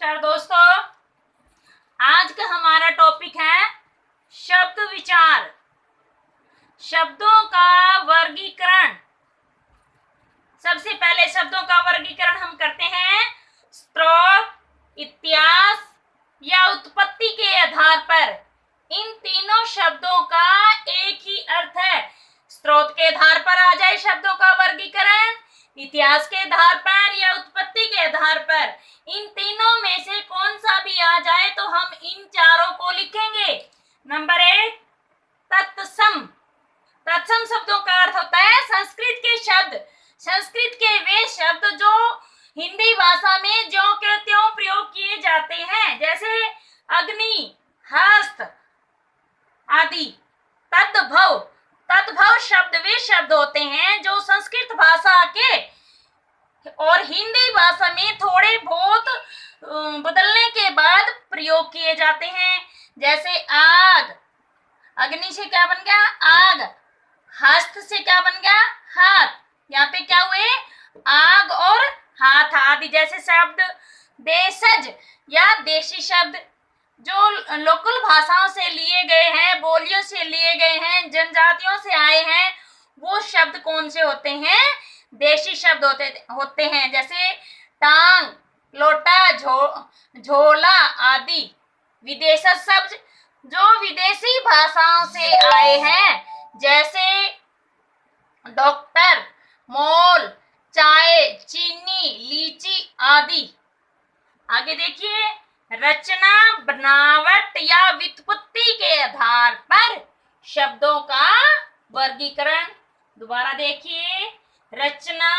नमस्कार दोस्तों, आज का हमारा टॉपिक है शब्द विचार। शब्दों का वर्गीकरण। सबसे पहले शब्दों का वर्गीकरण हम करते हैं स्रोत, इतिहास या उत्पत्ति के आधार पर। इन तीनों शब्दों का एक ही अर्थ है। स्रोत के आधार पर आ जाए शब्दों का वर्गीकरण, इतिहास के आधार पर या उत्पत्ति के आधार पर। इन तीनों में से कौन सा भी आ जाए तो हम इन चारों को लिखेंगे। नंबर 1, तत्सम। तत्सम शब्दों का अर्थ होता है संस्कृत के शब्द, संस्कृत के वे शब्द जो हिंदी भाषा में ज्यों के त्यों प्रयोग किए जाते हैं, जैसे अग्नि, हस्त आदि। तद्भव, तद्भव शब्द वे शब्द होते हैं जो संस्कृत भाषा के और हिंदी भाषा में थोड़े बहुत बदलने के बाद प्रयोग किए जाते हैं, जैसे आग, अग्नि से क्या बन गया आग, हस्त से क्या बन गया हाथ, यहाँ पे क्या हुए आग और हाथ आदि जैसे शब्द। देशज या देशी शब्द जो लोकल भाषाओं से लिए गए हैं, बोलियों से लिए गए हैं, जनजातियों से आए हैं, वो शब्द कौन से होते हैं, देशी शब्द होते हैं, जैसे टांग, लोटा, झोला आदि। विदेशज शब्द जो विदेशी भाषाओं से आए हैं, जैसे डॉक्टर, मॉल, चाय, चीनी, लीची आदि। आगे देखिए, रचना, बनावट या व्युत्पत्ति के आधार पर शब्दों का वर्गीकरण। दोबारा देखिए, रचना,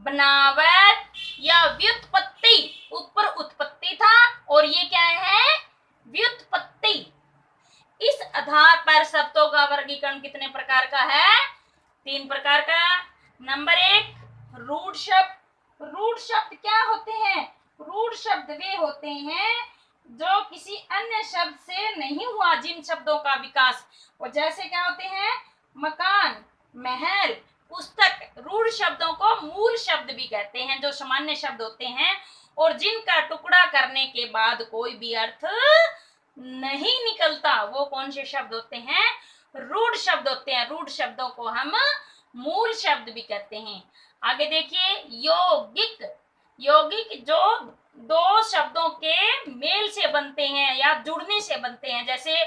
बनावट या व्युत्पत्ति। ऊपर उत्पत्ति था और ये क्या है व्युत्पत्ति। इस आधार पर शब्दों का वर्गीकरण कितने प्रकार का है, 3 प्रकार का। नंबर 1, रूढ़ शब्द। रूढ़ शब्द क्या होते हैं, रूढ़ शब्द वे होते हैं जो किसी अन्य शब्द से नहीं हुआ, जिन शब्दों का विकास। और जैसे क्या होते हैं मकान, महल, पुस्तक। रूढ़ शब्दों को मूल शब्द भी कहते हैं, जो सामान्य शब्द होते हैं और जिनका टुकड़ा करने के बाद कोई भी अर्थ नहीं निकलता, वो कौन से शब्द होते हैं, रूढ़ शब्द होते हैं। रूढ़ शब्दों को हम मूल शब्द भी कहते हैं। आगे देखिए, यौगिक। यौगिक जो 2 शब्दों के मेल से बनते हैं या जुड़ने से बनते हैं, जैसे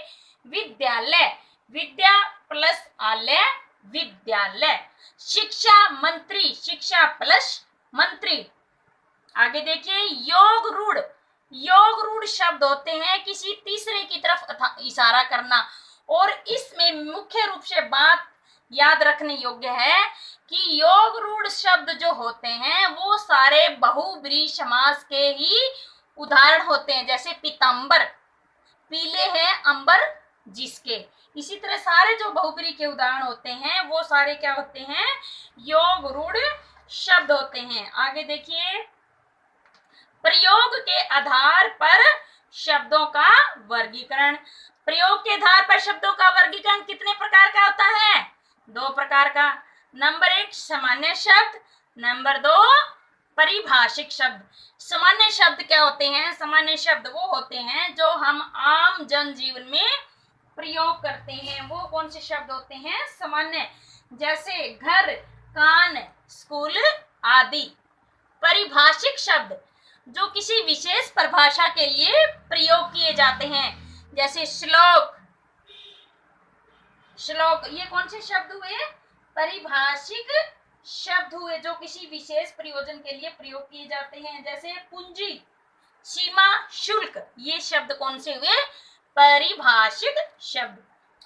विद्यालय, विद्या प्लस आलय, विद्यालय। शिक्षा मंत्री, शिक्षा प्लस मंत्री। आगे देखिए, योग रूढ़। योग रूढ़ शब्द होते हैं किसी तीसरे की तरफ इशारा करना, और इसमें मुख्य रूप से बात याद रखने योग्य है कि योग रूढ़ शब्द जो होते हैं वो सारे बहुब्रीहि समास के ही उदाहरण होते हैं, जैसे पीतांबर, पीले हैं अंबर जिसके। इसी तरह सारे जो बहुब्रीहि के उदाहरण होते हैं वो सारे क्या होते हैं, योग रूढ़ शब्द होते हैं। आगे देखिए, प्रयोग के आधार पर शब्दों का वर्गीकरण। प्रयोग के आधार पर शब्दों का वर्गीकरण कितने प्रकार का होता है, 2 प्रकार का। नंबर 1, सामान्य शब्द। नंबर 2, परिभाषिक शब्द। सामान्य शब्द क्या होते हैं, सामान्य शब्द वो होते हैं जो हम आम जनजीवन में प्रयोग करते हैं, वो कौन से शब्द होते हैं, सामान्य, जैसे घर, कान, स्कूल आदि। परिभाषिक शब्द जो किसी विशेष परिभाषा के लिए प्रयोग किए जाते हैं, जैसे श्लोक, श्लोक, ये कौन से शब्द हुए, परिभाषिक शब्द हुए जो किसी विशेष प्रयोजन के लिए प्रयोग किए जाते हैं, जैसे पूंजी, सीमा, शुल्क। ये शब्द कौन से हुए, परिभाषिक शब्द।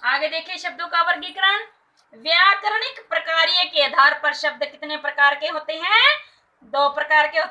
आगे देखिए, शब्दों का वर्गीकरण। व्याकरणिक प्रकार्य के आधार पर शब्द कितने प्रकार के होते हैं, 2 प्रकार के होते हैं।